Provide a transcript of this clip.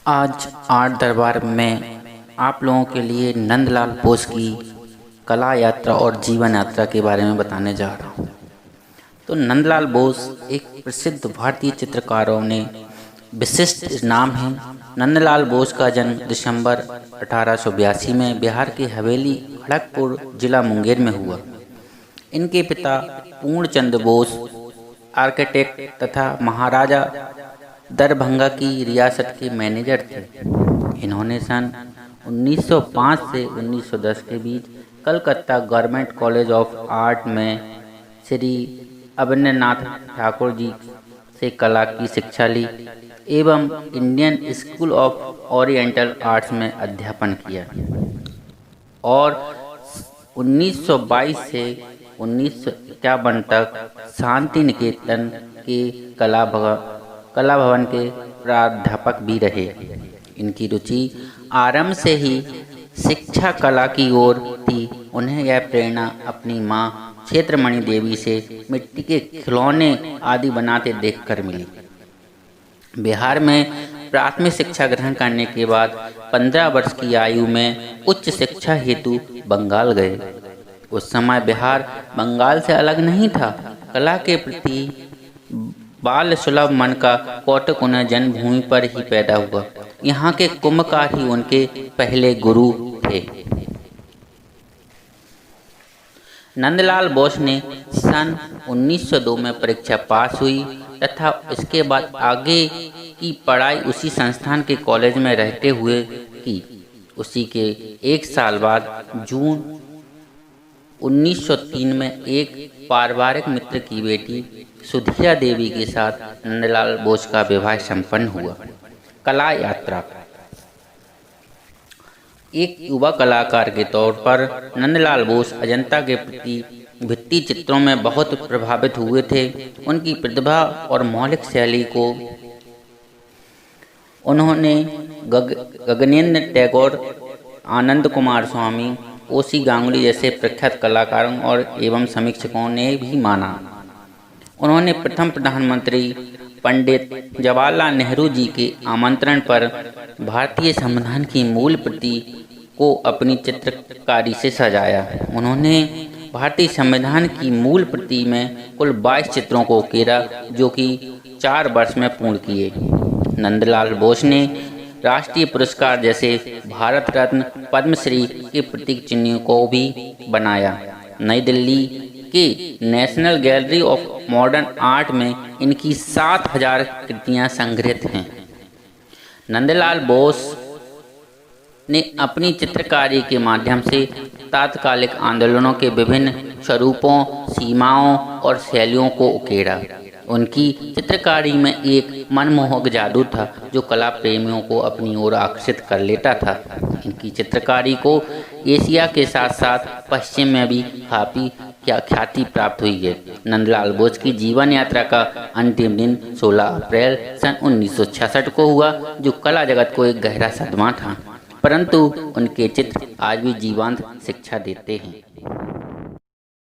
आज आर्ट दरबार में आप लोगों के लिए नंदलाल बोस की कला यात्रा और जीवन यात्रा के बारे में बताने जा रहा हूँ। तो नंदलाल बोस एक प्रसिद्ध भारतीय चित्रकारों ने विशिष्ट नाम है। नंदलाल बोस का जन्म दिसंबर 1882 में बिहार की हवेली खड़गपुर जिला मुंगेर में हुआ। इनके पिता पूर्णचंद बोस आर्किटेक्ट तथा महाराजा दरभंगा की रियासत के मैनेजर थे। इन्होंने सन 1905 से 1910 के बीच Calcutta government college of art में श्री अबेन्द्रनाथ ठाकुर जी से कला की शिक्षा ली एवं Indian school of oriental arts में अध्यापन किया और 1922 से 1951 तक शांति निकेतन के कला भवन के प्राध्यापक भी रहे। इनकी रुचि आरंभ से ही शिक्षा कला की ओर थी। उन्हें यह प्रेरणा अपनी मां क्षेत्रमणि देवी से मिट्टी के खिलौने आदि बनाते देखकर मिली। बिहार में प्राथमिक शिक्षा ग्रहण करने के बाद 15 वर्ष की आयु में उच्च शिक्षा हेतु बंगाल गए। उस समय बिहार बंगाल से अलग नहीं था। कला के प्रति बाल सुलभ मन का कौतुक उन्हें जन्मभूमि पर ही पैदा हुआ। यहाँ के कुंभकार ही उनके पहले गुरु थे। नंदलाल बोस ने सन 1902 में परीक्षा पास हुई तथा इसके बाद आगे की पढ़ाई उसी संस्थान के कॉलेज में रहते हुए की। उसी के एक साल बाद जून 1903 में एक पारिवारिक मित्र की बेटी सुधीरा देवी के साथ नंदलाल बोस का विवाह संपन्न हुआ। कला यात्रा। एक युवा कलाकार के तौर पर नंदलाल बोस अजंता के प्रति भित्ति चित्रों में बहुत प्रभावित हुए थे। उनकी प्रतिभा और मौलिक शैली को उन्होंने गगनेंद्र टैगोर, आनंद कुमार स्वामी, ओसी गांगुली जैसे प्रख्यात कलाकारों और एवं समीक्षकों ने भी माना। उन्होंने प्रथम प्रधानमंत्री पंडित जवाहरलाल नेहरू जी के आमंत्रण पर भारतीय संविधान की मूल प्रति को अपनी चित्रकारी से सजाया। उन्होंने भारतीय संविधान की मूल प्रति में कुल 22 चित्रों को उकेरा, जो कि 4 वर्ष में पूर्ण किए। नंदलाल बोस ने राष्ट्रीय पुरस्कार जैसे भारत रत्न, पद्मश्री के प्रतीक चिन्हों को भी बनाया। नई दिल्ली के national gallery of modern art में इनकी 7000 कृतियां संग्रहित हैं। नंदलाल बोस ने अपनी चित्रकारी के माध्यम से तात्कालिक आंदोलनों के विभिन्न स्वरूपों, सीमाओं और शैलियों को उकेरा। उनकी चित्रकारी में एक मनमोहक जादू था जो कला प्रेमियों को अपनी ओर आकर्षित कर लेता था। इनकी चित्रकारी को एशिया के साथ साथ पश्चिम में भी काफ़ी ख्याति प्राप्त हुई है। नंदलाल बोस की जीवन यात्रा का अंतिम दिन 16 अप्रैल सन 1966 को हुआ, जो कला जगत को एक गहरा सदमा था, परंतु उनके चित्र आज भी जीवंत शिक्षा देते हैं।